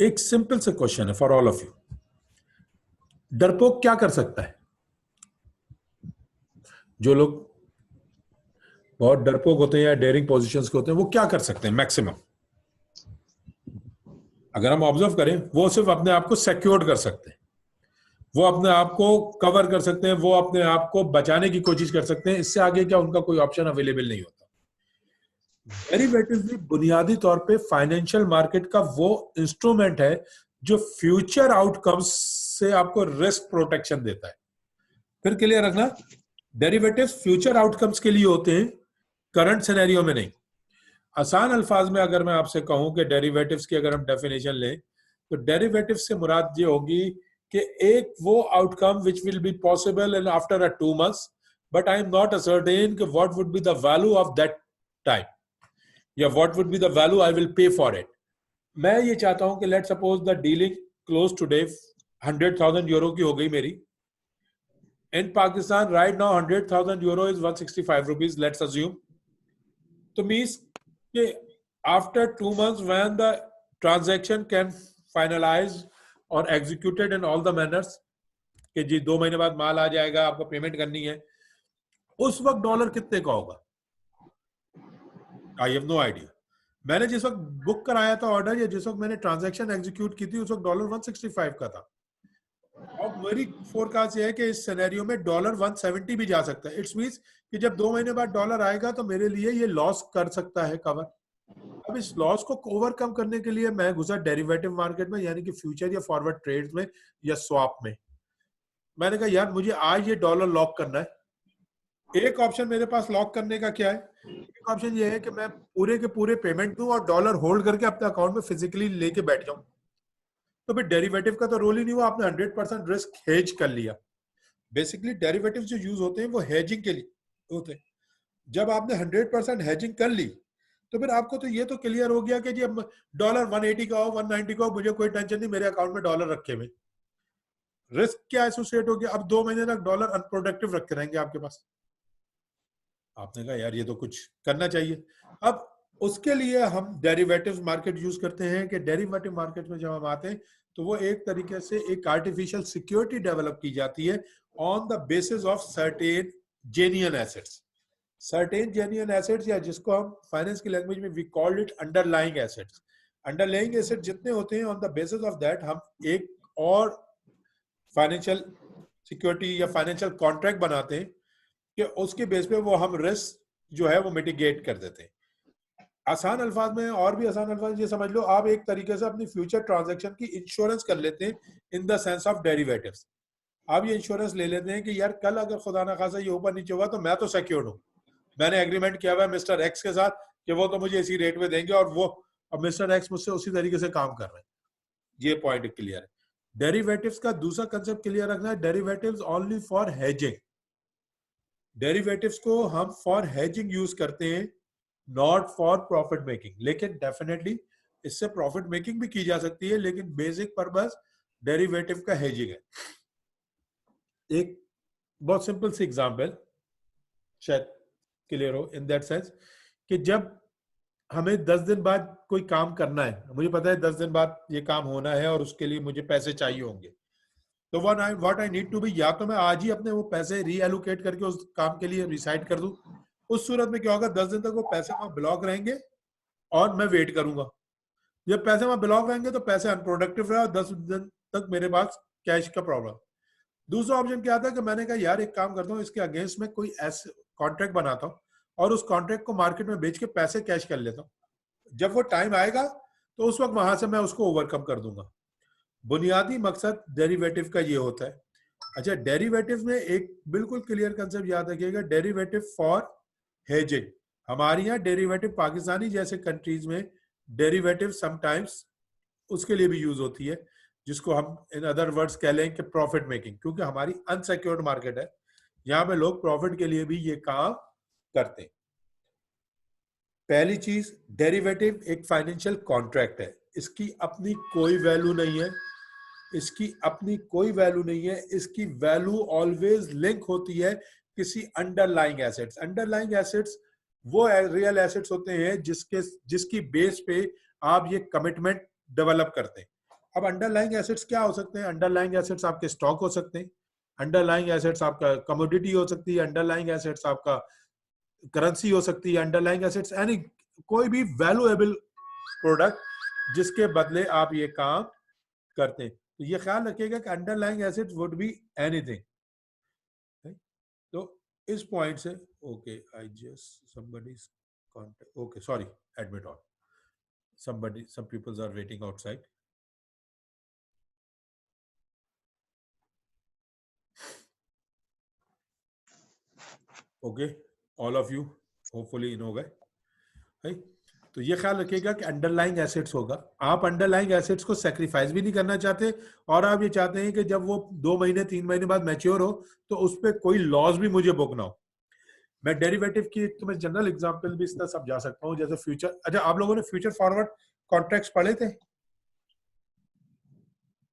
एक सिंपल से क्वेश्चन है फॉर ऑल ऑफ यू। डरपोक क्या कर सकता है? जो लोग बहुत डरपोक होते हैं या डेयरिंग पोजीशंस के होते हैं वो क्या कर सकते हैं मैक्सिमम? अगर हम ऑब्जर्व करें, वो सिर्फ अपने आप को सिक्योर्ड कर सकते हैं, वो अपने आप को कवर कर सकते हैं, वो अपने आप को बचाने की कोशिश कर सकते हैं। इससे आगे क्या उनका कोई ऑप्शन अवेलेबल नहीं होता। डेरिवेटिव्स भी बुनियादी तौर पे फाइनेंशियल मार्केट का वो इंस्ट्रूमेंट है जो फ्यूचर आउटकम्स से आपको रिस्क प्रोटेक्शन देता है। फिर क्लियर रखना, डेरिवेटिव्स फ्यूचर आउटकम्स के लिए होते हैं, करंट सिनेरियो में नहीं। आसान अल्फाज में अगर मैं आपसे कहूं कि डेरिवेटिव्स की अगर हम डेफिनेशन लें तो डेरिवेटिव से मुराद ये होगी कि एक वो outcome which will be possible in after a 2 months, but I am not ascertain कि what would be the value of that time या what would be the value I will pay for it. मैं ये चाहता हूं कि let suppose the dealing close today 100,000 euro की हो गई मेरी in Pakistan right now. 100,000 euro is 165 rupees, let's assume. तो मीन्स कि after 2 months when the transaction can finalize or executed in all the manners, कि जी 2 महीने बाद माल आ जाएगा, आपको पेमेंट करनी है, उस वक्त डॉलर कितने का होगा? I have no idea. मैंने जिस वक्त बुक कराया था ऑर्डर या जिस वक्त मैंने ट्रांजैक्शन एग्जीक्यूट की थी उस वक्त डॉलर 165 का था। अब मेरी फोरकास्ट ये है कि इस सिनेरियो में डॉलर 170 भी जा सकता है। इट्स मींस कि जब 2 महीने बाद डॉलर आएगा तो मेरे लिए ये लॉस कर सकता है कवर। अब इस लॉस को ओवरकम करने के लिए मैं घुसा डेरिवेटिव मार्केट में, यानी कि फ्यूचर या फॉरवर्ड ट्रेड्स में या स्वैप में। मैंने कहा यार मुझे आज ये डॉलर लॉक करना है। एक ऑप्शन मेरे पास लॉक करने का क्या है? एक ऑप्शन ये है कि मैं पूरे के पूरे पेमेंट दूं और डॉलर होल्ड करके अपने अकाउंट में फिजिकली लेके बैठ जाऊं। तो फिर डेरिवेटिव का तो रोल ही नहीं हुआ, आपने 100% रिस्क हेज कर लिया। बेसिकली डेरिवेटिव जो यूज होते हैं वो हेजिंग के लिए होते हैं। जब आपने 100% हेजिंग कर ली तो फिर आपको तो ये तो क्लियर हो गया कि जी अब डॉलर 180 का हो 190 का हो मुझे कोई टेंशन नहीं, मेरे अकाउंट में डॉलर रखे हुए। रिस्क क्या एसोसिएट हो गया? अब 2 महीने तक डॉलर अनप्रोडक्टिव रखे रहेंगे आपके पास। आपने कहा यार ये तो कुछ करना चाहिए। अब उसके लिए हम डेरिवेटिव मार्केट यूज करते हैं कि डेरिवेटिव मार्केट में जब हम आते हैं तो वो एक तरीके से एक आर्टिफिशियल सिक्योरिटी डेवलप की जाती है on the basis of certain genuine assets. Certain genuine assets, या जिसको हम फाइनेंस की लैंग्वेज में we called it underlying assets. Underlying asset जितने होते हैं on the basis of that हम एक और फाइनेंशियल सिक्योरिटी या फाइनेंशियल कॉन्ट्रैक्ट बनाते हैं कि उसके बेस पे वो हम रिस्क जो है वो मिटिगेट कर देते हैं। आसान अल्फाज में और भी आसान अल्फाज ये समझ लो, आप एक तरीके से अपनी फ्यूचर ट्रांजैक्शन की इंश्योरेंस कर लेते हैं in the sense of derivatives. आप ये इंश्योरेंस ले लेते हैं कि यार कल अगर खुदा ना खासा ये ऊपर नीचे हुआ तो मैं तो सिक्योर्ड हूँ। मैंने एग्रीमेंट किया हुआ है मिस्टर एक्स के साथ कि वो तो मुझे इसी रेट में देंगे और वो अब मिस्टर एक्स मुझसे उसी तरीके से काम कर रहे हैं। ये पॉइंट क्लियर है। डेरिवेटिव्स का दूसरा कंसेप्ट क्लियर रखना है, derivatives only for hedging. Derivatives को हम फॉर हेजिंग यूज करते हैं, नॉट फॉर प्रॉफिट मेकिंग। लेकिन डेफिनेटली इससे प्रॉफिट मेकिंग भी की जा सकती है, लेकिन बेसिक पर्पस डेरिवेटिव का हेजिंग है। एक बहुत सिंपल सी एग्जांपल शायद क्लियर हो इन दैट सेंस कि जब हमें 10 दिन बाद कोई काम करना है, मुझे पता है 10 दिन बाद ये काम होना है और उसके लिए मुझे पैसे चाहिए होंगे, तो what I need to be, या तो मैं आज ही अपने वो पैसे रीएलोकेट करके उस काम के लिए रिसाइड कर दूं। उस सूरत में क्या होगा, 10 दिन तक वो पैसे वहां ब्लॉक रहेंगे और मैं वेट करूंगा। जब पैसे वहां ब्लॉक रहेंगे तो पैसे अनप्रोडक्टिव रहे और 10 दिन तक मेरे पास कैश का प्रॉब्लम। दूसरा ऑप्शन क्या था कि मैंने कहा यार एक काम करता हूँ, इसके अगेंस्ट में कोई ऐसे कॉन्ट्रैक्ट बनाता हूँ और उस कॉन्ट्रैक्ट को मार्केट में बेच के पैसे कैश कर लेता हूँ। जब वो टाइम आएगा तो उस वक्त वहां से मैं उसको ओवरकम कर दूंगा। बुनियादी मकसद डेरिवेटिव का ये होता है। अच्छा, डेरिवेटिव में एक बिल्कुल क्लियर कंसेप्ट याद रखिएगा, डेरिवेटिव फॉर हेजिंग। हमारे यहाँ डेरिवेटिव पाकिस्तानी जैसे कंट्रीज में डेरिवेटिव समटाइम्स उसके लिए भी यूज होती है, जिसको हम इन अदर वर्ड्स कह लें कि प्रॉफिट मेकिंग, क्योंकि हमारी अनसिक्योर्ड मार्केट है, यहाँ पे लोग प्रॉफिट के लिए भी ये काम करते हैं। पहली चीज, डेरिवेटिव एक फाइनेंशियल कॉन्ट्रैक्ट है, इसकी अपनी कोई वैल्यू नहीं है, इसकी अपनी कोई वैल्यू नहीं है। इसकी वैल्यू ऑलवेज लिंक होती है किसी अंडरलाइंग एसेट्स। अंडरलाइंग एसेट्स वो रियल एसेट्स होते हैं जिसकी बेस पे आप ये कमिटमेंट डेवलप करते हैं। अब अंडरलाइंग एसेट्स क्या हो सकते हैं? अंडरलाइंग एसेट्स आपके स्टॉक हो सकते हैं, अंडरलाइंग एसेट्स आपका कमोडिटी हो सकती है, अंडरलाइंग एसेट्स आपका करेंसी हो सकती है, अंडरलाइंग एसेट्स यानी कोई भी वैल्यूएबल प्रोडक्ट जिसके बदले आप ये काम करते हैं। तो ये ख्याल रखिएगा कि underlying assets would be anything. तो इस पॉइंट से okay I just somebody's contact, okay sorry, admit on somebody, some people are waiting outside. Okay, all of you hopefully इन हो गए भाई। तो ये ख्याल रखिएगा कि अंडरलाइंग एसेट्स होगा, आप अंडरलाइंग एसेट्स को सेक्रीफाइस भी नहीं करना चाहते और आप ये चाहते हैं कि जब वो 2 महीने 3 महीने बाद मैच्योर हो तो उस पर कोई लॉस भी मुझे बुक ना हो। मैं डेरिवेटिव की तो मैं जनरल एग्जांपल भी इस तरह समझा सकता हूं, जैसे फ्यूचर। अच्छा, आप लोगों ने फ्यूचर फॉरवर्ड कॉन्ट्रैक्ट्स पढ़े थे?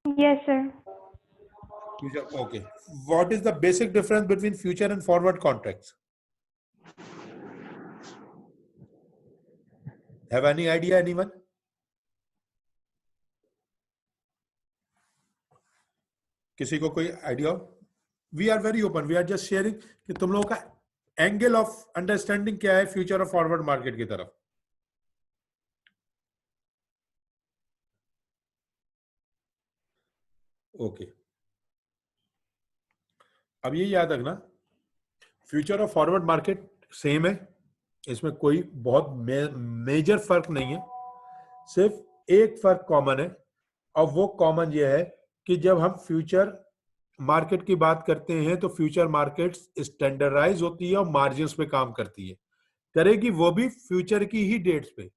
Yes, sir. Future, okay. What is the basic difference between future and forward contracts? Have any idea, anyone? किसी को कोई आइडिया हो? We are very open, we are just sharing कि तुम लोगों का एंगल ऑफ अंडरस्टैंडिंग क्या है फ्यूचर और फॉरवर्ड मार्केट की तरफ। ओके, अब ये याद रखना, फ्यूचर और फॉरवर्ड मार्केट सेम है, इसमें कोई बहुत मेजर फर्क नहीं है। सिर्फ एक फर्क कॉमन है और वो कॉमन ये है कि जब हम फ्यूचर मार्केट की बात करते हैं तो फ्यूचर मार्केट स्टैंडर्डाइज होती है और मार्जिन्स पे काम करती है, करेगी वो भी फ्यूचर की ही डेट्स पे।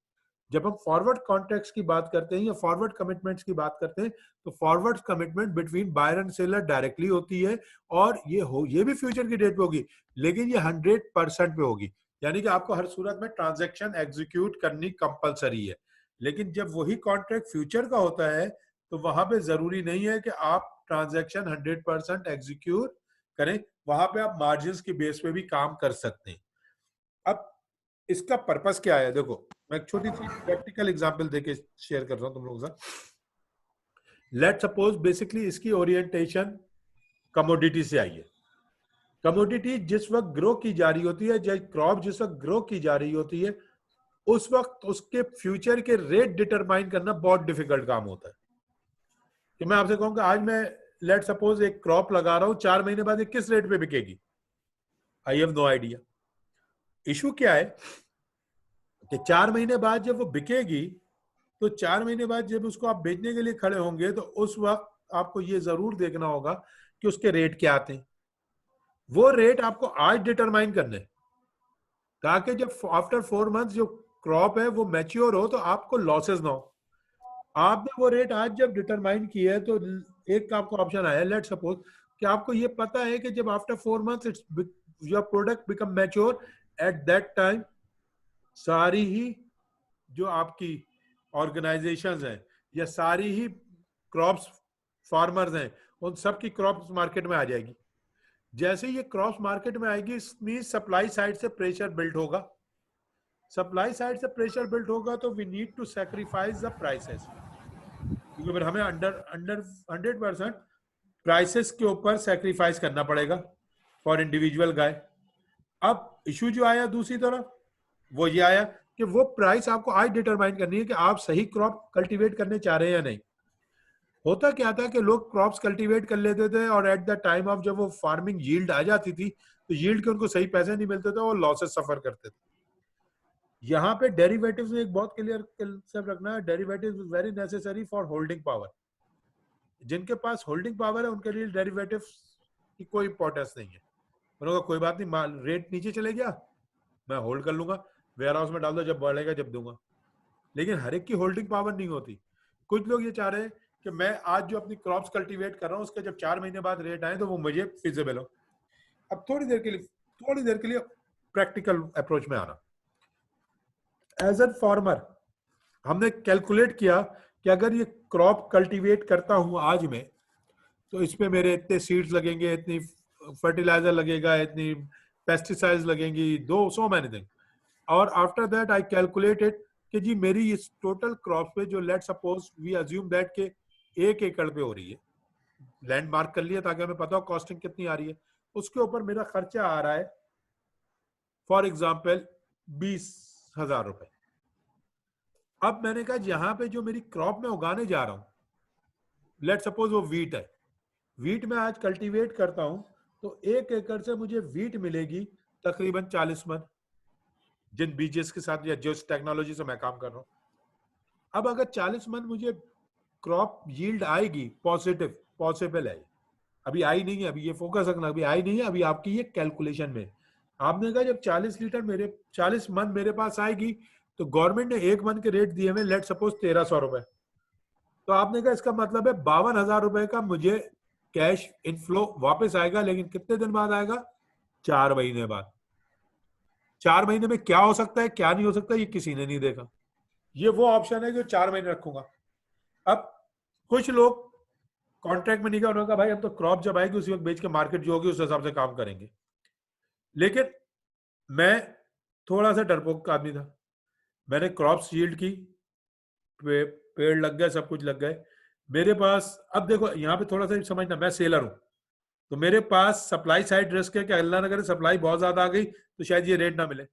जब हम फॉरवर्ड कॉन्ट्रैक्ट्स की बात करते हैं या फॉरवर्ड कमिटमेंट्स की बात करते हैं तो forward commitment between buyer and seller directly होती है और ये भी फ्यूचर की डेट पे होगी, लेकिन ये 100% पे होगी, यानी कि आपको हर सूरत में ट्रांजैक्शन एग्जीक्यूट करनी कंपलसरी है। लेकिन जब वही कॉन्ट्रैक्ट फ्यूचर का होता है तो वहां पे जरूरी नहीं है कि आप ट्रांजैक्शन 100% एग्जीक्यूट करें, वहां पे आप मार्जिन की बेस पे भी काम कर सकते हैं। अब इसका पर्पस क्या है? देखो, मैं एक छोटी सी प्रैक्टिकल एग्जांपल देके शेयर कर रहा हूं तुम लोगों के साथ। लेट सपोज बेसिकली इसकी ओरिएंटेशन कमोडिटी से आई है। कमोडिटी जिस वक्त ग्रो की जा रही होती है, क्रॉप जिस वक्त ग्रो की जा रही होती है, उस वक्त उसके फ्यूचर के रेट डिटरमाइन करना बहुत डिफिकल्ट काम होता है। कि मैं आपसे कहूंगा आज मैं लेट सपोज एक क्रॉप लगा रहा हूं, 4 महीने बाद ये किस रेट पे बिकेगी, I have no idea. Issue क्या है कि 4 महीने बाद जब वो बिकेगी तो 4 महीने बाद जब उसको आप बेचने के लिए खड़े होंगे तो उस वक्त आपको ये जरूर देखना होगा कि उसके रेट क्या आते हैं। वो रेट आपको आज डिटरमाइन करने, ताकि जब आफ्टर 4 मंथ जो क्रॉप है वो मैच्योर हो तो आपको लॉसेस ना हो। आपने वो रेट आज जब डिटरमाइन किया है तो एक आपको ऑप्शन आया, लेट सपोज कि आपको ये पता है कि जब after 4 month it's your product become mature, at that time सारी ही जो आपकी ऑर्गेनाइजेशंस हैं या सारी ही क्रॉप्स फार्मर्स हैं उन सब की क्रॉप्स मार्केट में आ जाएगी। जैसे ये क्रॉप्स मार्केट में आएगी इसमें सप्लाई साइड से प्रेशर बिल्ड होगा, सप्लाई साइड से प्रेशर बिल्ड होगा तो we need to sacrifice the prices, क्योंकि फिर हमें अंडर अंडर 100% प्राइसेस के ऊपर सैक्रिफाइस करना पड़ेगा फॉर इंडिविजुअल गाय। अब इशू जो आया दूसरी तरफ वो ये आया कि वो प्राइस आपको आज डिटरमाइन करनी है कि आप सही क्रॉप कल्टीवेट करने चाह रहे हैं या नहीं। होता क्या था कि लोग क्रॉप्स कल्टीवेट कर लेते थे और एट द टाइम ऑफ जब वो फार्मिंग यील्ड आ जाती थी तो यील्ड के उनको सही पैसे नहीं मिलते थे और लॉसेस सफर करते थे। यहाँ पे डेरिवेटिव्स में एक बहुत क्लियर कंसेप्ट रखना है, derivatives is very necessary for holding power. जिनके पास होल्डिंग पावर है उनके लिए डेरिवेटिव्स की कोई इंपॉर्टेंस नहीं है। उन्होंने कोई बात नहीं, रेट नीचे चले गया मैं होल्ड कर लूंगा, वेयर हाउस में डाल दो, जब बढ़ेगा जब दूंगा। लेकिन हर एक की होल्डिंग पावर नहीं होती। कुछ लोग ये चाह रहे हैं कि मैं आज जो अपनी क्रॉप्स कल्टीवेट कर रहा हूँ उसके जब 4 महीने बाद रेट आए तो वो मुझे फिजिबल हो। अब थोड़ी देर के लिए प्रैक्टिकल अप्रोच में आना। एज एन फार्मर हमने कैलकुलेट किया कि अगर ये क्रॉप कल्टीवेट करता हूं आज में तो इसमें मेरे इतने सीड्स लगेंगे, इतनी फर्टिलाइजर लगेगा, इतनी पेस्टिसाइड्स लगेंगी, सो मैनी थिंग। और आफ्टर दैट आई कैलकुलेटेड कि जी मेरी इस टोटल क्रॉप पे जो let suppose we assume that के 1 एकड़ पे हो रही है, लैंड मार्क कर लिया ताकि हमें पता हो कॉस्टिंग कितनी आ रही है, उसके ऊपर मेरा खर्चा आ रहा है फॉर एग्जाम्पल 20,000 रुपए। अब मैंने कहा यहां पे जो मेरी क्रॉप में उगाने जा रहा हूं, लेट सपोज वो वीट है, वीट में आज कल्टीवेट करता हूं तो 1 एकड़ से मुझे वीट मिलेगी तकरीबन 40 मन, जिन बीजेस के साथ या जिस टेक्नोलॉजी से मैं काम कर रहा हूं। अब अगर 40 मन मुझे क्रॉप यील्ड आएगी पॉजिटिव, पॉसिबल है, अभी आई नहीं है, अभी ये फोकस रखना, अभी आई नहीं है, अभी आपकी ये कैलकुलेशन में। आपने कहा जब 40 लीटर मेरे 40 मन मेरे पास आएगी तो गवर्नमेंट ने 1 मन के रेट दिए हुए लेट सपोज 1300 रुपए, तो आपने कहा इसका मतलब है 52,000 रुपए का मुझे कैश इनफ्लो वापस आएगा, लेकिन कितने दिन बाद आएगा? 4 महीने बाद। 4 महीने में क्या हो सकता है क्या नहीं हो सकता ये किसी ने नहीं देखा, ये वो ऑप्शन है जो 4 महीने रखूंगा। अब कुछ लोग कॉन्ट्रैक्ट में नहीं गया, उन्होंने कहा भाई हम तो क्रॉप जब आएगी उसी वक्त बेच के मार्केट जो होगी उस हिसाब से काम करेंगे। लेकिन मैं थोड़ा सा डरपोक आदमी था, मैंने क्रॉप यील्ड की, पेड़ लग गए, सब कुछ लग गए मेरे पास। अब देखो यहाँ पे थोड़ा सा समझना, मैं सेलर हूं तो मेरे पास सप्लाई साइड रिस्क है कि अल्लाह न करे सप्लाई बहुत ज्यादा आ गई तो शायद ये रेट ना मिले।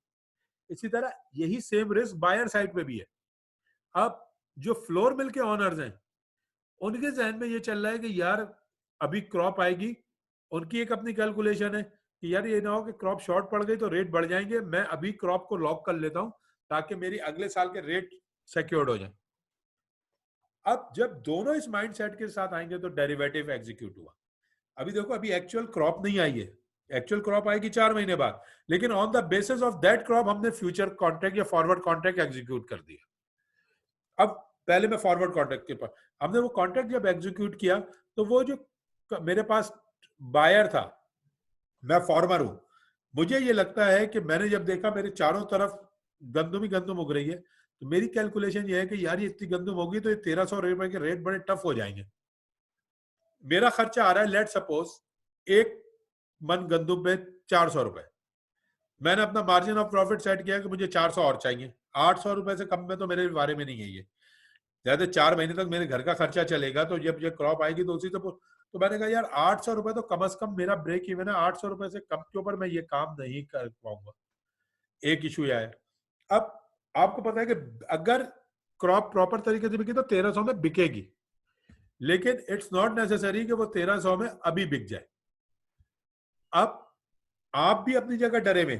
इसी तरह यही सेम रिस्क बायर साइड पे भी है। अब जो फ्लोर मिल के ऑनर्स हैं उनके जहन में ये चल रहा है कि यार अभी क्रॉप आएगी, उनकी एक अपनी कैलकुलेशन है कि यार ये ना हो कि क्रॉप शॉर्ट पड़ गई तो रेट बढ़ जाएंगे, मैं अभी क्रॉप को लॉक कर लेता हूं ताकि मेरी अगले साल के रेट सिक्योर्ड हो जाए। अब जब दोनों इस माइंडसेट के साथ आएंगे तो डेरिवेटिव एग्जीक्यूट हुआ। अभी देखो अभी एक्चुअल क्रॉप नहीं आई है, एक्चुअल क्रॉप आएगी 4 महीने बाद, लेकिन on the basis of that crop हमने फ्यूचर कॉन्ट्रैक्ट या फॉरवर्ड कॉन्ट्रैक्ट एग्जीक्यूट कर दिया। अब पहले मैं फॉरवर्ड कॉन्ट्रैक्ट के पास, हमने वो कॉन्ट्रैक्ट जब एग्जीक्यूट किया तो वो जो मेरे पास बायर था, मैं फार्मर हूं, मुझे ये लगता है कि मैंने जब देखा मेरे चारों तरफ गंदुम ही गंदुम उग रही है तो मेरी कैलकुलेशन ये है कि यार ये इतनी गंदुम होगी तो ये 1300 रुपए के रेट बड़े टफ हो जाएंगे। मेरा खर्चा आ रहा है लेट सपोज 1 मन गंदुम पे 400 रुपए, मैंने अपना मार्जिन ऑफ प्रॉफिट सेट किया कि मुझे 400 और चाहिए, 800 रुपए से कम में तो मेरे बारे में नहीं है ये, ज्यादा 4 महीने तक मेरे घर का खर्चा चलेगा, तो जब ये क्रॉप आएगी तो उसी तो मैंने कहा यार 800 रुपए तो कम से कम मेरा ब्रेक इवन है, 800 रुपए से कम के ऊपर मैं ये काम नहीं कर पाऊंगा। एक इशू यह है। अब आपको पता है कि अगर क्रॉप प्रॉपर तरीके से बिकी तो 1300 में बिकेगी, लेकिन इट्स नॉट नेसेसरी कि वो 1300 में अभी बिक जाए। अब आप भी अपनी जगह डरे में,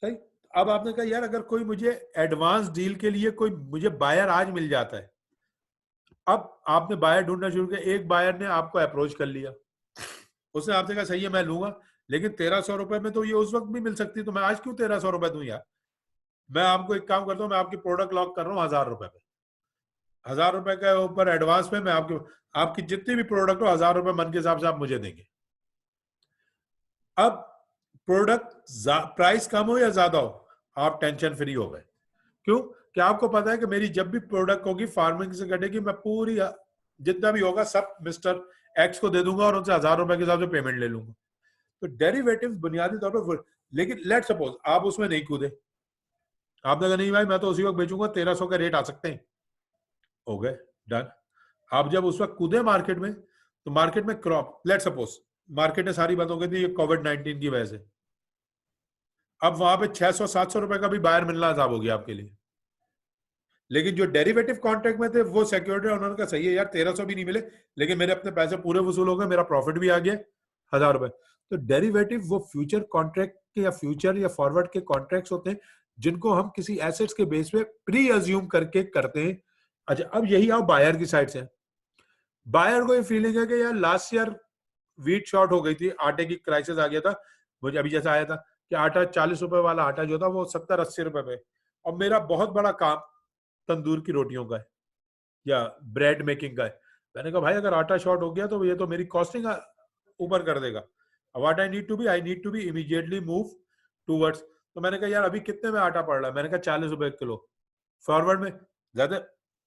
सही। अब आपने कहा यार अगर कोई मुझे एडवांस डील के लिए कोई मुझे बायर आज मिल जाता है, अब आपने बायर ढूंढना शुरू किया, एक बायर ने आपको अप्रोच कर लिया, उसने आपसे कहा सही है मैं लूंगा, लेकिन 1300 रुपए में तो ये उस वक्त भी मिल सकती, तो मैं आज क्यों 1300 रुपए दूं यार। मैं आपको एक काम करता हूँ, मैं आपकी प्रोडक्ट लॉक कर रहा हूँ 1000 रुपए पे, 1000 रुपए के ऊपर एडवांस में मैं आपकी जितनी भी प्रोडक्ट हो 1000 रुपए मन के हिसाब से आप मुझे देंगे। अब प्रोडक्ट प्राइस कम हो या ज्यादा हो आप टेंशन फ्री हो गए। क्यों? क्या आपको पता है कि मेरी जब भी प्रोडक्ट होगी फार्मिंग से कटेगी, मैं पूरी जितना भी होगा सब मिस्टर एक्स को दे दूंगा और उनसे 1000 रुपए के हिसाब से पेमेंट ले लूंगा। तो डेरिवेटिव्स बुनियादी तौर पर, लेकिन लेट सपोज आप उसमें नहीं कूदे, आपने कहा नहीं भाई मैं तो उसी वक्त बेचूंगा 1300 का रेट आ सकते हैं, हो गए डन। आप जब उस वक्त कूदे मार्केट में तो मार्केट में क्रॉप लेट सपोज मार्केट में सारी बंद हो गई थी कोविड-19 की वजह से, अब वहां पे 600-700 रुपए का भी बायर मिलना आसाब हो गया आपके लिए, लेकिन जो डेरिवेटिव कॉन्ट्रैक्ट में थे वो सिक्योरिटी उन्होंने कहा सही है यार 1300 भी नहीं मिले लेकिन मेरे अपने पैसे पूरे वसूल हो गए, मेरा प्रॉफिट भी आ गया 1000 रुपए। तो डेरिवेटिव वो फ्यूचर कॉन्ट्रैक्ट के या फ्यूचर या फॉरवर्ड के कॉन्ट्रैक्ट्स होते हैं जिनको हम किसी एसेट्स के बेस पे प्री अज्यूम करके करते हैं। अच्छा अब यही आओ बायर की साइड से, बायर को ये फीलिंग है कि यार लास्ट ईयर वीट शॉर्ट हो गई थी, आटे की क्राइसिस आ गया था, मुझे अभी जैसा आया था कि आटा 40 रुपए वाला आटा जो था वो 70-80 रुपए पे, और मेरा बहुत बड़ा काम तंदूर की रोटियों का है या ब्रेड मेकिंग का है। मैंने कहा भाई अगर आटा शॉर्ट हो गया तो ये तो मेरी कॉस्टिंग ऊपर कर देगा, what I need to be immediately move towards. तो मैंने कहा यार अभी कितने में आटा पड़ रहा है, मैंने कहा 40 रुपए किलो फॉरवर्ड में। ज्यादा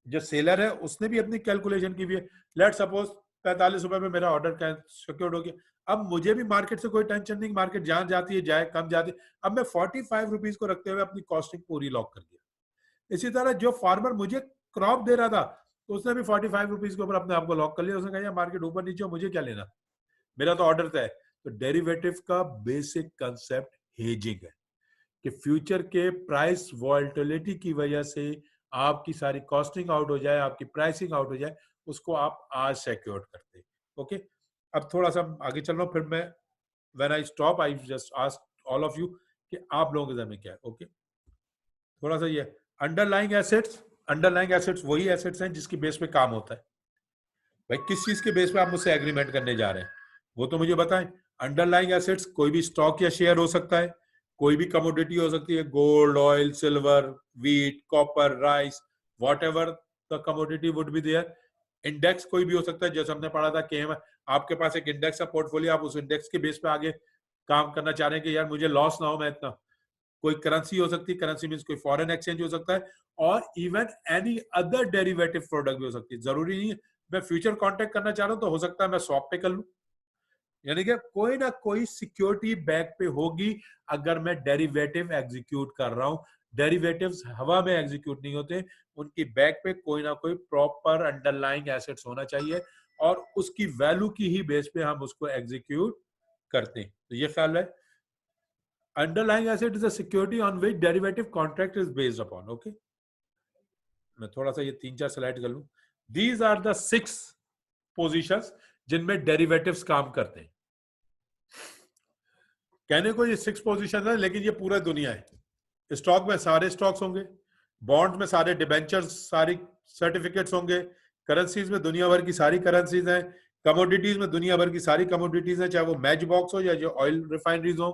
जो सेलर है उसने भी अपनी कैलकुलेशन की हुई है, लेट सपोज 45 रुपए में मेरा ऑर्डर सिक्योर्ड हो गया। अब मुझे भी मार्केट से कोई टेंशन नहीं, मार्केट जहां जाती है जाए, कम जाती है, अब मैं 45 रुपीज को रखते हुए अपनी कॉस्टिंग पूरी लॉक कर दिया। इसी तरह जो फार्मर मुझे क्रॉप दे रहा था तो उसने भी 45 रुपीज के ऊपर अपने आप को लॉक कर लिया। उसने कहा यार मार्केट ऊपर नीचे हो, मुझे क्या लेना, मेरा तो ऑर्डर तय है। तो डेरिवेटिव का बेसिक कंसेप्ट हेजिंग है कि फ्यूचर के प्राइस वॉल्टिलिटी की वजह से आपकी सारी कॉस्टिंग आउट हो जाए, आपकी प्राइसिंग आउट हो जाए, उसको आप आज सिक्योर करते हैं। ओके, अब थोड़ा सा आगे चल रहा हूं, फिर मैं when I stop I just ask all of you कि आप लोगों के जहन में क्या है। ओके, थोड़ा सा ये अंडरलाइंग एसेट्स वही एसेट्स हैं जिसकी बेस पे काम होता है। भाई किस चीज के बेस पे आप मुझसे एग्रीमेंट करने जा रहे हैं वो तो मुझे बताएं। अंडरलाइंग एसेट्स कोई भी स्टॉक या शेयर हो सकता है, कोई भी कमोडिटी हो सकती है, gold, oil, silver, wheat, copper, rice, whatever the commodity would be there. Index कोई भी हो सकता है, जैसे हमने पढ़ा था कि आपके पास एक इंडेक्स का पोर्टफोलियो, आप उस इंडेक्स के बेस पे आगे काम करना चाह रहे हैं कि यार मुझे लॉस ना हो, मैं इतना। कोई करेंसी हो सकती है, करेंसी मींस कोई फॉरेन एक्सचेंज हो सकता है, और even any other derivative product भी हो सकती है। जरूरी नहीं है मैं फ्यूचर कॉन्ट्रैक्ट करना चाह रहा हूं तो हो सकता है मैं स्वैप पे कर लूं, यानी कि कोई ना कोई सिक्योरिटी बैक पे होगी अगर मैं डेरिवेटिव एग्जीक्यूट कर रहा हूं। डेरिवेटिव्स हवा में एग्जीक्यूट नहीं होते, उनकी बैक पे कोई ना कोई प्रॉपर अंडरलाइंग एसेट्स होना चाहिए और उसकी वैल्यू की ही बेस पे हम उसको एग्जीक्यूट करते हैं। तो ये ख्याल है, underlying asset is a security on which derivative contract is based upon. Okay, मैं थोड़ा सा ये 3-4 स्लाइड कर लूं। These are the 6 positions जिनमें डेरिवेटिव्स काम करते हैं। कहने को ये 6 पोजीशन है, लेकिन ये पूरा दुनिया है। स्टॉक में सारे स्टॉक्स होंगे, बॉन्ड्स में सारे डिबेंचर्स, सारी सर्टिफिकेट्स होंगे, करेंसीज में दुनिया भर की सारी करेंसीज हैं, कमोडिटीज में दुनिया भर की सारी कमोडिटीज हैं, चाहे वो मैच बॉक्स हो या जो ऑयल रिफाइनरीज हो।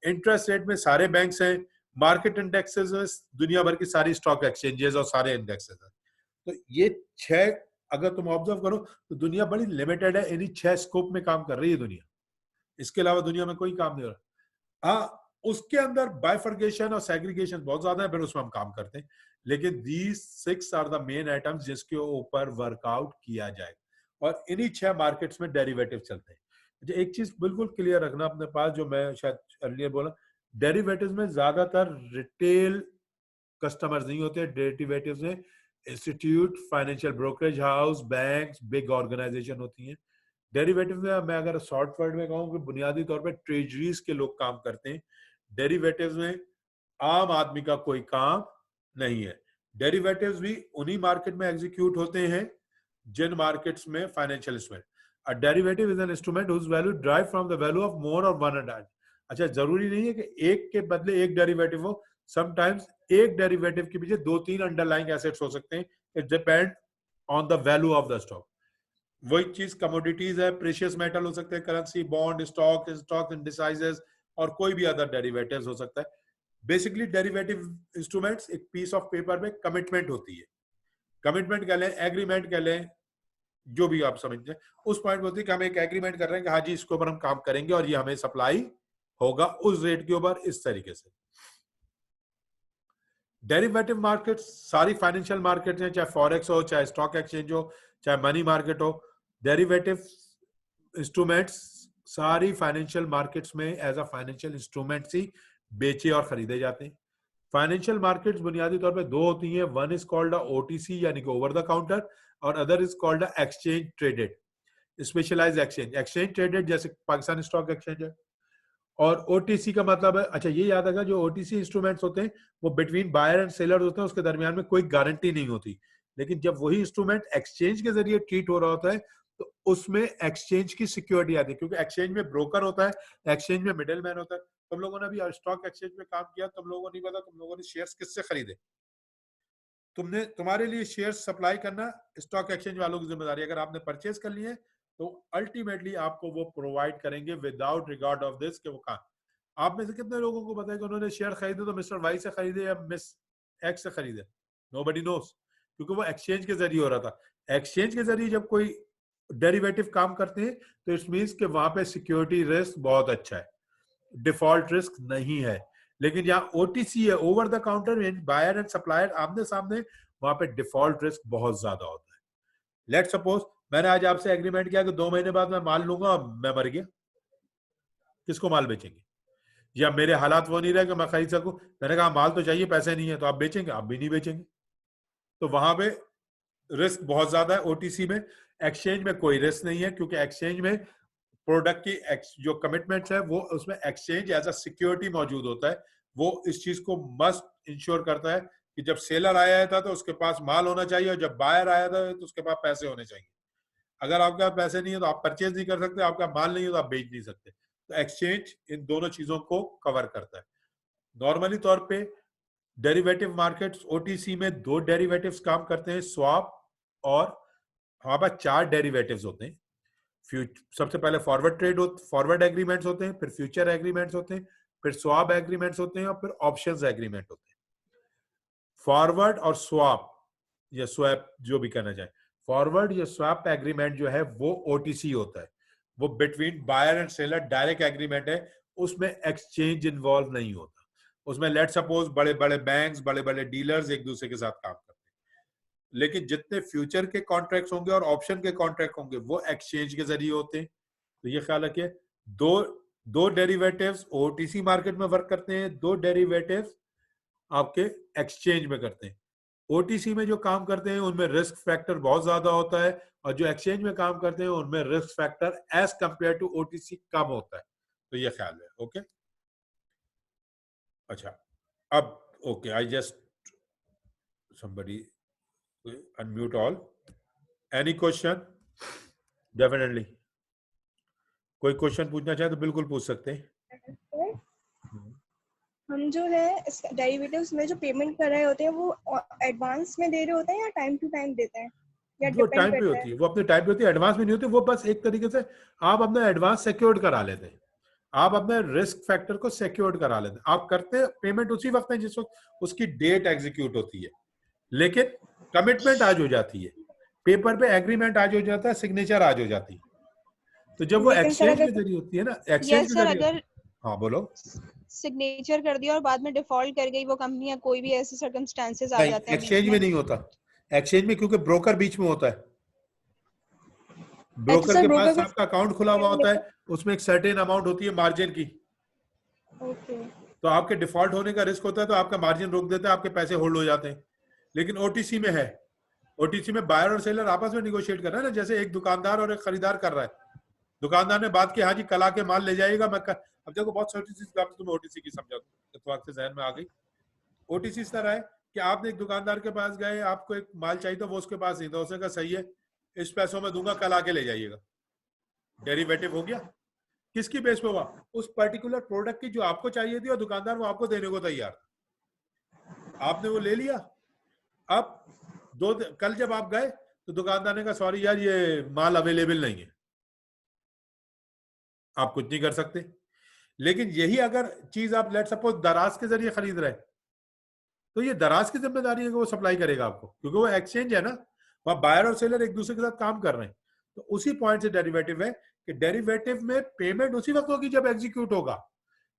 इंटरेस्ट रेट में सारे बैंक्स हैं, मार्केट इंडेक्सेस में दुनिया भर की सारी स्टॉक एक्सचेंजेस और सारे इंडेक्सेस हैं। तो ये 6 अगर तुम ऑब्जर्व करो तो दुनिया बड़ी लिमिटेड है, इन्हीं 6 स्कोप में काम कर रही है दुनिया, इसके अलावा दुनिया में कोई काम नहीं हो रहा। हाँ, उसके अंदर बाइफर्केशन और सेग्रीगेशन बहुत ज्यादा है, फिर उसमें हम काम करते हैं, लेकिन these 6 are the main items जिसके ऊपर वर्कआउट किया जाए, और इन्हीं 6 मार्केट्स में डेरिवेटिव चलते हैं। एक चीज बिल्कुल क्लियर रखना अपने पास, जो मैं शायद अर्लियर बोला, डेरिवेटिव्स में ज्यादातर रिटेल कस्टमर्स नहीं होते। डेरिवेटिव्स में institute, financial brokerage house, banks, big organization होती हैं। डेरिवेटिव में मैं अगर शॉर्ट वर्ड में कहूँ कि बुनियादी तौर पे ट्रेजरीज के लोग काम करते हैं। डेरिवेटिव्स में आम आदमी का कोई काम नहीं है। डेरिवेटिव्स भी उन्हीं मार्केट में एग्जीक्यूट होते हैं जिन मार्केट्स में financial instrument. A derivative is an instrument whose value drive from the value of more और वन एंड। अच्छा, जरूरी नहीं है कि एक के बदले एक डेरिवेटिव हो, समटाइम्स एक डेरिवेटिव के पीछे 2-3 अंडरलाइंग एसेट्स हो सकते हैं। It depend on the value of the stock. वही चीज कमोडिटीज है, प्रेशियस मेटल हो सकते हैं, करेंसी, बॉन्ड, स्टॉक इंडिसाइजेस, और कोई भी अदर डेरिवेटिव्स हो सकता है। बेसिकली डेरिवेटिव इंस्ट्रूमेंट्स एक पीस ऑफ पेपर में कमिटमेंट होती है, कमिटमेंट कह लें, एग्रीमेंट कह लें, जो भी आप समझते हैं, उस पॉइंट में होती है कि हम एक एग्रीमेंट कर रहे हैं कि हाँ जी इसके ऊपर हम काम करेंगे और ये हमें सप्लाई होगा उस रेट के ऊपर, इस तरीके से। डेरिवेटिव मार्केट सारी फाइनेंशियल मार्केट हैं, चाहे फॉरेक्स हो, चाहे स्टॉक एक्सचेंज हो, चाहे मनी मार्केट हो, डेरिवेटिव इंस्ट्रूमेंट्स सारी फाइनेंशियल मार्केट्स में एज अ फाइनेंशियल इंस्ट्रूमेंट्स ही बेचे और खरीदे जाते हैं। फाइनेंशियल मार्केट्स बुनियादी तौर पे 2 होती हैं, वन इज कॉल्ड ओटीसी यानी कि ओवर द काउंटर, और other is called exchange traded, specialized exchange. Exchange traded जैसे पाकिस्तान स्टॉक एक्सचेंज है, और ओटीसी का मतलब है, अच्छा ये याद रखना, जो ओटीसी इंस्ट्रूमेंट्स होते हैं वो बिटवीन बायर एंड सेलर होते हैं, उसके दरमियान में कोई गारंटी नहीं होती। लेकिन जब वही इंस्ट्रूमेंट एक्सचेंज के जरिए ट्रीट हो रहा होता है तो उसमें एक्सचेंज की सिक्योरिटी आती है, क्योंकि एक्सचेंज में ब्रोकर होता है, एक्सचेंज में मिडिल मैन होता है। तुम लोगों ने अभी स्टॉक एक्सचेंज में काम किया, तुम लोगों को नहीं पता तुम लोगों ने शेयर्स किससे खरीदे। तुम्हारे लिए शेयर सप्लाई करना स्टॉक एक्सचेंज वालों की जिम्मेदारी। अगर आपने परचेज कर लिए तो अल्टीमेटली आपको वो प्रोवाइड करेंगे विदाउट रिगार्ड ऑफ दिस कि वो कहाँ। आप में से कितने लोगों को पता है कि उन्होंने शेयर खरीदे तो मिस्टर वाई से खरीदे या मिस एक्स से खरीदे? नोबडी नोस, क्योंकि वो एक्सचेंज के जरिए हो रहा था। एक्सचेंज के जरिए जब कोई डेरिवेटिव काम करते हैं तो इट मींस कि वहां पे सिक्योरिटी रिस्क बहुत अच्छा है, डिफॉल्ट रिस्क नहीं है। लेकिन जहां ओटीसी है, over the counter, buyer and supplier आमने सामने, वहां पे डिफॉल्ट रिस्क बहुत ज्यादा होता है। लेट सपोज मैंने आज आपसे एग्रीमेंट किया कि 2 महीने बाद मैं माल लूंगा और मैं मर गया, किसको माल बेचेंगे? या मेरे हालात वो नहीं रहे कि मैं खरीद सकूं, मैंने कहा माल तो चाहिए, पैसे नहीं है, तो आप बेचेंगे? आप भी नहीं बेचेंगे। तो वहां पे रिस्क बहुत ज्यादा है ओटीसी में। एक्सचेंज में कोई रिस्क नहीं है, क्योंकि एक्सचेंज में प्रोडक्ट की जो कमिटमेंट्स है वो उसमें एक्सचेंज एज अ सिक्योरिटी मौजूद होता है। वो इस चीज को मस्ट इंश्योर करता है कि जब सेलर आया था तो उसके पास माल होना चाहिए, और जब बायर आया था तो उसके पास पैसे होने चाहिए। अगर आपके पास पैसे नहीं है तो आप परचेज नहीं कर सकते, आपका माल नहीं है तो आप बेच नहीं सकते। तो एक्सचेंज इन दोनों चीजों को कवर करता है। नॉर्मली तौर पे डेरिवेटिव मार्केट्स ओटीसी में दो डेरिवेटिव्स काम करते हैं, स्वैप और हमारे पास चार डेरिवेटिव्स होते हैं। सबसे पहले फॉरवर्ड एग्रीमेंट्स होते हैं, फिर फ्यूचर एग्रीमेंट्स होते हैं, फिर स्वैप एग्रीमेंट्स होते हैं, और फिर ऑप्शंस एग्रीमेंट होते हैं। फॉरवर्ड और स्वैप या स्वैप जो भी कहना चाहे, फॉरवर्ड या स्वैप एग्रीमेंट जो है वो ओटीसी होता है। वो between buyer and seller direct agreement है, उसमें एक्सचेंज इन्वॉल्व नहीं होता। उसमें लेट सपोज बड़े बड़े बैंक्स, बड़े बड़े डीलर्स एक दूसरे के साथ काम करते हैं। लेकिन जितने फ्यूचर के कॉन्ट्रैक्ट्स होंगे और ऑप्शन के कॉन्ट्रैक्ट होंगे वो एक्सचेंज के जरिए होते हैं। तो ये ख्याल रखिए, दो दो डेरिवेटिव्स ओटीसी मार्केट में वर्क करते हैं, दो डेरिवेटिव्स आपके एक्सचेंज में करते हैं। ओटीसी में जो काम करते हैं उनमें रिस्क फैक्टर बहुत ज्यादा होता है, और जो एक्सचेंज में काम करते हैं उनमें risk factor as compare to OTC कम होता है। तो ये ख्याल है। ओके, अच्छा, अब okay, I just somebody unmute all. Any question? Definitely. कोई क्वेश्चन पूछना चाहे तो बिल्कुल पूछ सकते हैं। हम जो है डेरिवेटिव्स में जो पेमेंट कर रहे होते हैं वो एडवांस में दे रहे होते हैं या टाइम टू टाइम देते हैं, या वो डिपेंड टाइम पे करता होती है, वो अपने टाइम पे होती है, एडवांस में नहीं होती। वो बस एक तरीके से आप अपना एडवांस सिक्योर्ड करा लेते हैं, आप अपने रिस्क फैक्टर को सिक्योर्ड करा लेते हैं। आप करते पेमेंट उसी वक्त है जिस वक्त उसकी डेट एग्जीक्यूट होती है, लेकिन कमिटमेंट आज हो जाती है, पेपर पे एग्रीमेंट आज हो जाता है, सिग्नेचर आज हो जाती है। तो जब वो एक्सचेंज के जरिए होती है ना, एक्सचेंज के जरिए। अगर हाँ बोलो। सिग्नेचर कर दिया और बाद में डिफॉल्ट कर गई वो कंपनी या कोई भी ऐसे सर्कमस्टेंसेस आ नहीं, जाते हैं बीच एक्सचेंज में नहीं होता। एक्सचेंज में क्योंकि ब्रोकर बीच में होता है, अच्छा ब्रोकर सर, के ब्रोकर पास आपका अकाउंट खुला हुआ होता है, उसमें एक सर्टेन अमाउंट होती है मार्जिन की। ओके, तो आपके डिफॉल्ट होने का रिस्क होता है, तो आपका मार्जिन रोक देता है, आपके पैसे होल्ड हो जाते हैं। लेकिन ओटीसी में है, ओटीसी में बायर और सेलर आपस में निगोशिएट कर रहा है ना, जैसे एक दुकानदार और एक खरीदार कर रहा है। दुकानदार ने बात की, हाँ जी कल आके माल ले जाएगा, अब देखो बहुत छोटी सी बात तुम्हें ओटीसी की समझा दूं, इत्तेफाक से जहन में आ गई। ओटीसी इस तरह है कि आपने एक दुकानदार के पास गए, आपको एक माल चाहिए था, वो उसके पास नहीं था, उसने कहा सही है इस पैसों में दूंगा, कल आके ले जाइएगा। डेरिवेटिव हो गया। किसकी बेस पे हुआ? उस पर्टिकुलर प्रोडक्ट की जो आपको चाहिए थी, और दुकानदार वो आपको देने को तैयार था, आपने वो ले लिया। अब कल जब आप गए तो दुकानदार ने कहा सॉरी यार ये माल अवेलेबल नहीं है, आप कुछ नहीं कर सकते। लेकिन यही अगर चीज आप लेट सपोज दराज के जरिए खरीद रहे, तो ये दराज की जिम्मेदारी है कि वो सप्लाई करेगा आपको, क्योंकि वो एक्सचेंज है ना, वहां बायर और सेलर एक दूसरे के साथ काम कर रहे हैं। तो उसी पॉइंट से डेरिवेटिव है कि डेरिवेटिव में पेमेंट उसी वक्त होगी जब एग्जीक्यूट होगा,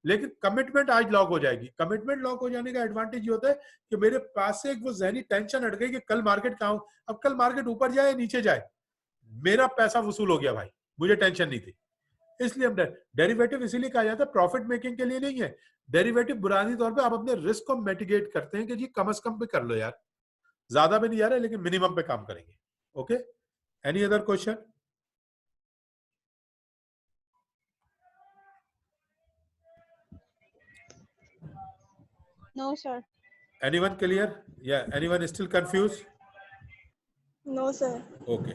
लेकिन कमिटमेंट आज लॉक हो जाएगी। कमिटमेंट लॉक हो जाने का एडवांटेज ये होता है कि मेरे पास से एक वो जहनी टेंशन हट गई कि कल मार्केट कहाँ हो। अब कल मार्केट ऊपर जाए नीचे जाए, मेरा पैसा वसूल हो गया भाई, मुझे टेंशन नहीं थी। इसलिए हम डेरिवेटिव इसीलिए कहा जाता है, प्रॉफिट मेकिंग के लिए नहीं है। डेरिवेटिव बुनियादी तौर पे आप अपने रिस्क को मिटिगेट करते हैं कि जी कम से कम पे कर लो यार, ज्यादा भी नहीं जा रहा है लेकिन मिनिमम पे काम करेंगे। Okay, any other question? No sir. Anyone clear या anyone still confuse? No sir. Okay,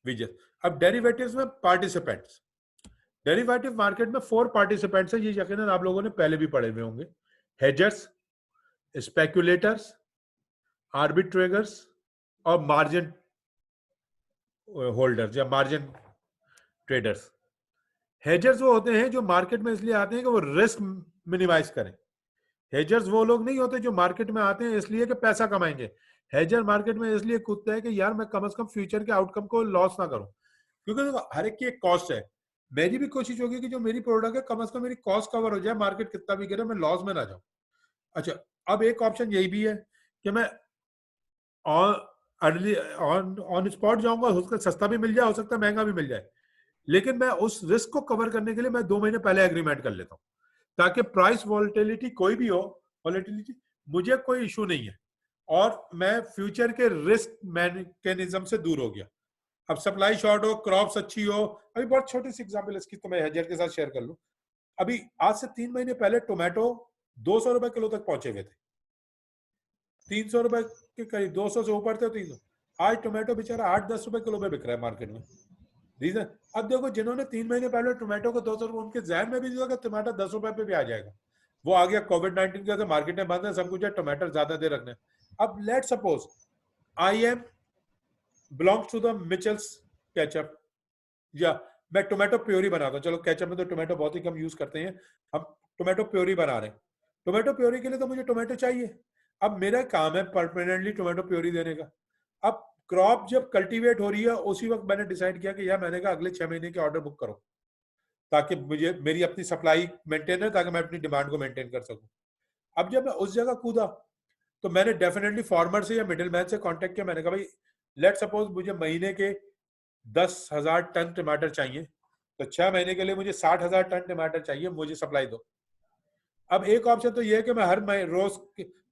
Vijay. अब डेरिवेटिव्स में पार्टिसिपेंट्स, डेरिवेटिव मार्केट में 4 पार्टिसिपेंट्स हैं, ये यकीनन आप लोगों ने पहले भी पढ़े हुए होंगे। हेजर्स, स्पेक्युलेटर्स, आर्बिट्रेटर्स और मार्जिन होल्डर्स या मार्जिन ट्रेडर्स। हेजर्स वो होते हैं जो मार्केट में इसलिए आते हैं कि वो रिस्क मिनिमाइज करें। हेजर्स वो लोग नहीं होते जो मार्केट में आते हैं इसलिए कि पैसा कमाएंगे। हेजर मार्केट में इसलिए कूदता है कि यार मैं कम से कम फ्यूचर के आउटकम को लॉस ना करूं, क्योंकि हर एक की एक कॉस्ट है। मेरी भी कोशिश होगी कि जो मेरी प्रोडक्ट है कम से कम मेरी कॉस्ट कवर हो जाए, मार्केट कितना भी गिरे मैं लॉस में ना जाऊं। अच्छा, अब एक ऑप्शन यही भी है कि मैं ऑन स्पॉट जाऊंगा, हो सकता है सस्ता भी मिल जाए, हो सकता है महंगा भी मिल जाए, लेकिन मैं उस रिस्क को कवर करने के लिए मैं 2 महीने पहले एग्रीमेंट कर लेता हूँ, ताकि प्राइस वॉलेटिलिटी कोई भी हो, वॉलेटिलिटी मुझे कोई इशू नहीं है। और मैं फ्यूचर के रिस्क मैकेनिज्म से दूर हो गया। अब सप्लाई शॉर्ट हो, क्रॉप्स अच्छी हो, अभी बहुत छोटी सी एग्जांपल इसकी तो मैं हेजर के साथ शेयर कर लूं। अभी आज से 3 महीने पहले टोमेटो 200 रुपए किलो तक पहुंचे हुए थे, 300 रुपए के करीब, 200 से ऊपर थे 300। आज टोमेटो बेचारा 8-10 रुपए किलो में बिक रहा है मार्केट में। रीजन, अब देखो जिन्होंने 3 महीने पहले टोमेटो को 200 रुपए, उनके जहन में भी था कि टमाटर 10 रुपए पे भी आ जाएगा। वो आ गया कोविड-19 के, मार्केट में बंद है, सब कुछ है, टमाटर ज्यादा देर रखने। अब let suppose I am belongs to the Mitchell's ketchup, या मैं टोमेटो प्योरी बनाता हूँ, चलो केचप में तो टोमेटो बहुत ही कम यूज करते हैं, हम टोमेटो प्योरी बना रहे हैं। टोमेटो प्योरी के लिए तो मुझे टोमेटो चाहिए। अब मेरा काम है परमानेंटली टोमेटो प्योरी देने का। अब क्रॉप जब कल्टीवेट हो रही है, उसी वक्त मैंने डिसाइड किया कि यार, मैंने कहा अगले 6 महीने के ऑर्डर बुक करो, ताकि मुझे मेरी अपनी सप्लाई मेंटेन है, ताकि मैं अपनी डिमांड को मेंटेन कर सकूं। अब जब मैं उस जगह कूदा, तो मैंने डेफिनेटली फार्मर से या मिडिल मैन से कांटेक्ट किया। मैंने कहा भाई, लेट सपोज मुझे महीने के 10,000 टन टमाटर चाहिए, तो 6 महीने के लिए मुझे 60,000 टन टमाटर चाहिए, मुझे सप्लाई दो। अब एक ऑप्शन तो ये है कि मैं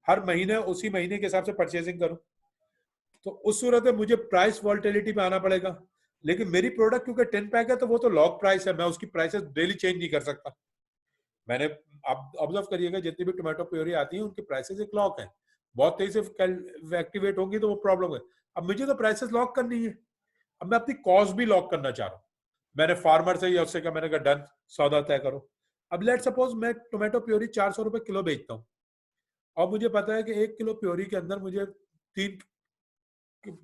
हर महीने उसी महीने के हिसाब से परचेजिंग करूं, तो उस सूरत में मुझे प्राइस वॉल्टिलिटी पे आना पड़ेगा। लेकिन मेरी प्रोडक्ट क्योंकि 10 पैक है, तो वो तो लॉक प्राइस है, मैं उसकी प्राइसेस डेली चेंज नहीं कर सकता। मैंने, आप ऑब्जर्व करिएगा, जितनी भी टोमेटो प्योरी आती है उनकी प्राइसेस एक लॉक है, बहुत तेजी से एक्टिवेट होंगी तो वो प्रॉब्लम है। अब मुझे तो प्राइसेस लॉक करनी है, अब मैं अपनी कॉस्ट भी लॉक करना चाह रहा हूँ। मैंने फार्मर से या उससे कहा, मैंने कहा डन, सौदा तय करो। अब लेट सपोज मैं टोमेटो प्योरी 400 रुपए किलो बेचता हूँ, और मुझे पता है कि 1 किलो प्योरी के अंदर मुझे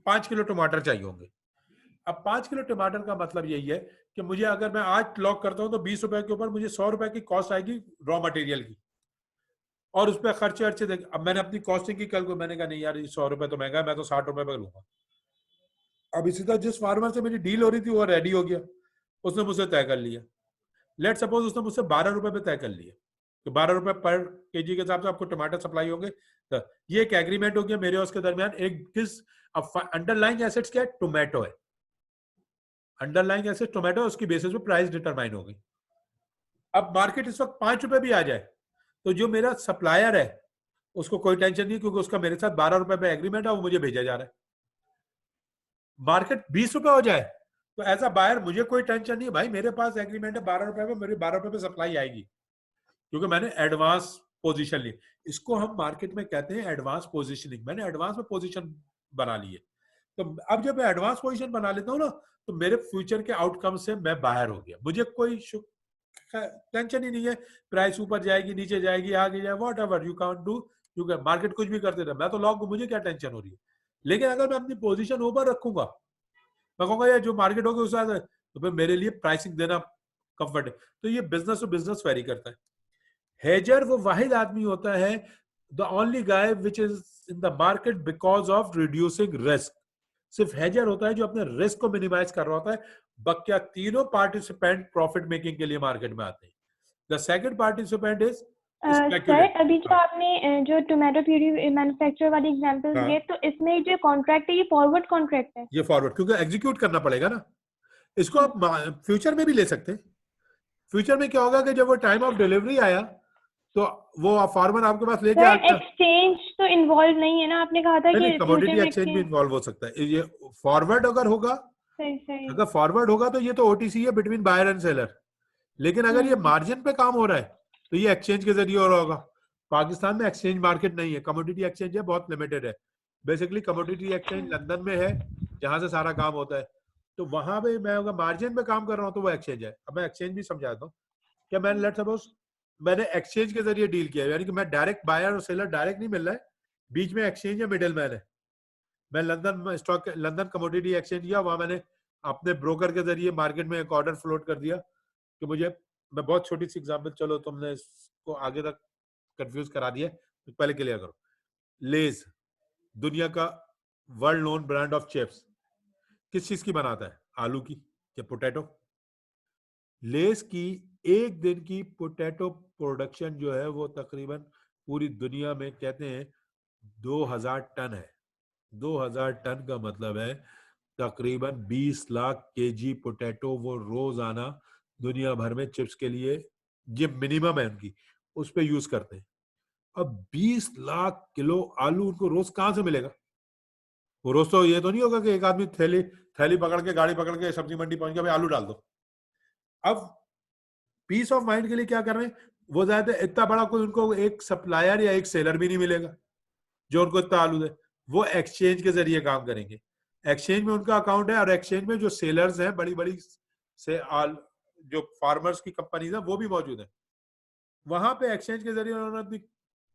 5 किलो टमाटर चाहिए होंगे। अब 5 किलो टमाटर का मतलब यही है कि मुझे, अगर मैं आज लॉक करता हूं, तो 20 रुपए के ऊपर मुझे 100 रुपए की कॉस्ट आएगी रॉ मटेरियल की, और उस पर खर्चे अर्चे देख। अब मैंने अपनी कॉस्टिंग की कल को, मैंने कहा नहीं यार, ये 100 रुपए तो महंगा है, मैं तो 60 रुपए पे लूंगा। अब इसी तरह जिस फार्मर से मेरी डील हो रही थी, वो रेडी हो गया, उसने मुझसे तय कर लिया। लेट सपोज उसने मुझसे 12 रुपए पे तय कर लिया, तो 12 रुपए पर केजी के हिसाब से आपको टमाटर सप्लाई होंगे। तो ये एक एग्रीमेंट हो गया मेरे और उसके दरमियान। एक किस, अब अंडरलाइंग एसेट्स क्या है? टोमेटो है, अंडरलाइंग एसेट टोमेटो, उसकी बेसिस पे प्राइस डिटरमाइन होगी। अब मार्केट इस वक्त 5 रुपए भी आ जाए, तो जो मेरा सप्लायर है उसको कोई टेंशन नहीं, क्योंकि उसका मेरे साथ 12 रुपए पे एग्रीमेंट है, वो मुझे भेजा जा रहा है। मार्केट 20 रुपए हो जाए, तो एज अ बायर मुझे कोई टेंशन नहीं है, भाई मेरे पास एग्रीमेंट है 12 रुपए पे, मेरी 12 रुपए पे सप्लाई आएगी, क्योंकि मैंने एडवांस पोजीशन ली। इसको हम मार्केट में कहते हैं एडवांस पोजीशनिंग। मैंने एडवांस में पोजीशन बना ली है। तो अब जब मैं एडवांस पोजीशन बना लेता हूँ ना, तो मेरे फ्यूचर के आउटकम से मैं बाहर हो गया, मुझे कोई टेंशन ही नहीं है। प्राइस ऊपर जाएगी, नीचे जाएगी, आगे जाए, what ever you can do, you can, market कुछ भी करते रहे, मैं तो लॉक हूं, मुझे क्या टेंशन हो रही है। लेकिन अगर मैं अपनी पोजीशन ऊपर रखूंगा, मैं कहूंगा यार जो मार्केट होगी उस हिसाब से, तो फिर मेरे लिए प्राइसिंग देना कंफर्ट है। तो ये बिजनेस टू बिजनेस वेरी करता है। हेजर वो वाहिद आदमी होता है, the only guy which is in the market because of reducing risk. सिर्फ हेजर होता है जो अपने रिस्क को मिनिमाइज कर रहा होता है। बाकी तीनों पार्टिसिपेंट प्रॉफिट मेकिंग के लिए मार्केट में आते हैं। The second participant is sir, speculate. अभी जो आपने जो टोमेटो प्यूरी मैन्युफैक्चर वाली एग्जांपल्स हाँ, दिए, तो इसमें जो कॉन्ट्रैक्ट है, ये फॉरवर्ड कॉन्ट्रैक्ट है? ये फॉरवर्ड, क्योंकि एग्जीक्यूट करना पड़ेगा ना। इसको आप फ्यूचर में भी ले सकते हैं। फ्यूचर में क्या होगा कि जब वो टाइम ऑफ डिलीवरी आया, तो वो फार्मर आपके पास लेके आ सर, गया। एक्सचेंज तो इन्वॉल्व नहीं है ना? आपने कहा था नहीं, कि फ्यूचर कमोडिटी में एक्सचेंज भी एक्सचेंज। इन्वॉल्व हो सकता है। ये फॉरवर्ड अगर होगा, सही सही। अगर फॉरवर्ड होगा तो ये तो ओटीसी है, बिटवीन बायर एंड सेलर। लेकिन अगर ये हम्म। मार्जिन पे काम हो रहा है, तो ये एक्सचेंज के जरिए हो रहा होगा। पाकिस्तान में एक्सचेंज मार्केट नहीं है, कमोडिटी एक्सचेंज है, बहुत लिमिटेड है। बेसिकली कमोडिटी एक्सचेंज लंदन में है, जहां से सारा काम होता है। तो वहां पे मैं अगर मार्जिन पे काम कर रहा हूँ, तो वो एक्सचेंज है। अब मैं एक्सचेंज भी समझाता हूँ। क्या मैंने, लेट सपोज मैंने एक्सचेंज के जरिए डील किया, यानी कि मैं डायरेक्ट बायर और सेलर डायरेक्ट नहीं मिल रहा है, बीच में एक्सचेंज या मिडिल मैन है। मैं लंदन कमोडिटी एक्सचेंज किया, वहां मैंने अपने ब्रोकर के जरिए मार्केट में एक ऑर्डर फ्लोट कर दिया कि मुझे, मैं बहुत छोटी सी एग्जांपल, चलो तुमने इसको आगे तक कंफ्यूज करा दिया, तो पहले क्लियर करो। लेज दुनिया का world known brand of chips, किस चीज की बनाता है? आलू की या पोटैटो? लेस की एक दिन की पोटैटो प्रोडक्शन जो है, वो तकरीबन पूरी दुनिया में कहते हैं 2000 टन है। 2000 टन का मतलब है तकरीबन 20 लाख केजी पोटैटो वो रोजाना दुनिया भर में चिप्स के लिए, ये मिनिमम है उनकी, उस पर यूज करते हैं। अब 20 लाख किलो आलू उनको रोज कहां से मिलेगा? वो रोज तो ये तो नहीं होगा कि एक आदमी थैली थैली पकड़ के गाड़ी पकड़ के सब्जी मंडी पहुंच गया, भाई आलू डाल दो। अब पीस ऑफ माइंड के लिए क्या कर रहे हैं, वो ज्यादा इतना बड़ा कोई उनको एक सप्लायर या एक सेलर भी नहीं मिलेगा जो उनको इतना आलू दे। वो एक्सचेंज के जरिए काम करेंगे। एक्सचेंज में उनका अकाउंट है, और एक्सचेंज में जो सेलर्स हैं बड़ी बड़ी से जो फार्मर्स की कंपनीज है वो भी मौजूद है। वहां पे एक्सचेंज के जरिए उन्होंने अपनी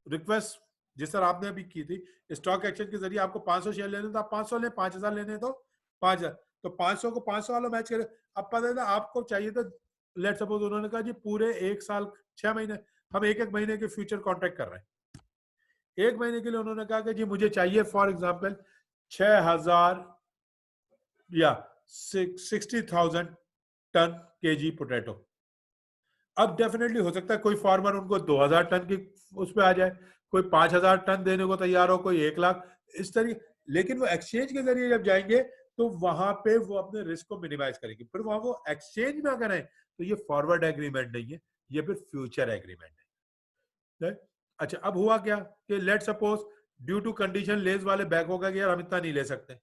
रिक्वेस्ट, जिस तरह आपने अभी की थी, स्टॉक एक्सचेंज के जरिए आपको 500 शेयर लेने तो आप 500 लें, 5000 लेने तो 5000, तो 500 को 500 वालों मैच करे। अब पता है आपको चाहिए तो लेट सपोज उन्होंने कहा जी पूरे 1 साल 6 महीने, हम एक एक महीने के फ्यूचर कॉन्ट्रैक्ट कर रहे हैं। 1 महीने के लिए उन्होंने कहा कि जी मुझे चाहिए फॉर एग्जाम्पल 6000 या 60,000 टन केजी पोटैटो। अब डेफिनेटली हो सकता है कोई फार्मर उनको 2000 टन की उस पर आ जाए, कोई 5000 टन देने को तैयार हो, कोई 1 लाख, इस तरीके। लेकिन वो एक्सचेंज के जरिए जब जाएंगे तो वहां पे वो अपने रिस्क को मिनिमाइज करेंगे। फिर वहां वो एक्सचेंज में अगर है तो ये फॉरवर्ड एग्रीमेंट नहीं है, ये फिर फ्यूचर एग्रीमेंट है। अच्छा, अब हुआ क्या कि let suppose due to condition Lay's वाले बैक हो गए कि यार हम इतना नहीं ले सकते,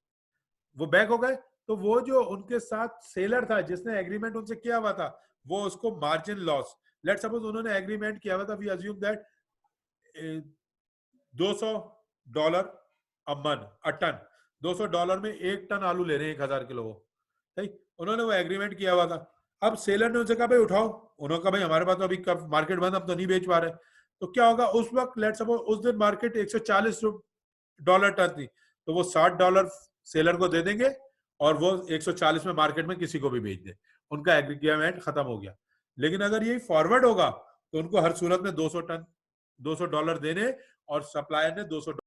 वो बैक हो गए। तो वो जो उनके साथ सेलर था जिसने एग्रीमेंट उनसे किया हुआ था, वो उसको मार्जिन लॉस, लेट सपोज उन्होंने एग्रीमेंट किया हुआ था, we assume that $200 a ton, $200 में 1 टन आलू ले रहे हैं, 1000 किलो वो, सही। उन्होंने वो एग्रीमेंट किया हुआ था। अब सेलर ने उनसे कहा भाई उठाओ, उन्होंने कहा भाई हमारे पास तो अभी मार्केट बंद, हम तो नहीं बेच पा रहे। तो क्या होगा उस वक्त, लेट सपोज उस दिन मार्केट $140 टन थी, तो वो $60 सेलर को दे देंगे और वो 140 में मार्केट में किसी को भी बेच दे, उनका एग्रीमेंट खत्म हो गया। लेकिन अगर ये फॉरवर्ड होगा तो उनको हर सूरत में $200 देने, और सप्लायर ने $200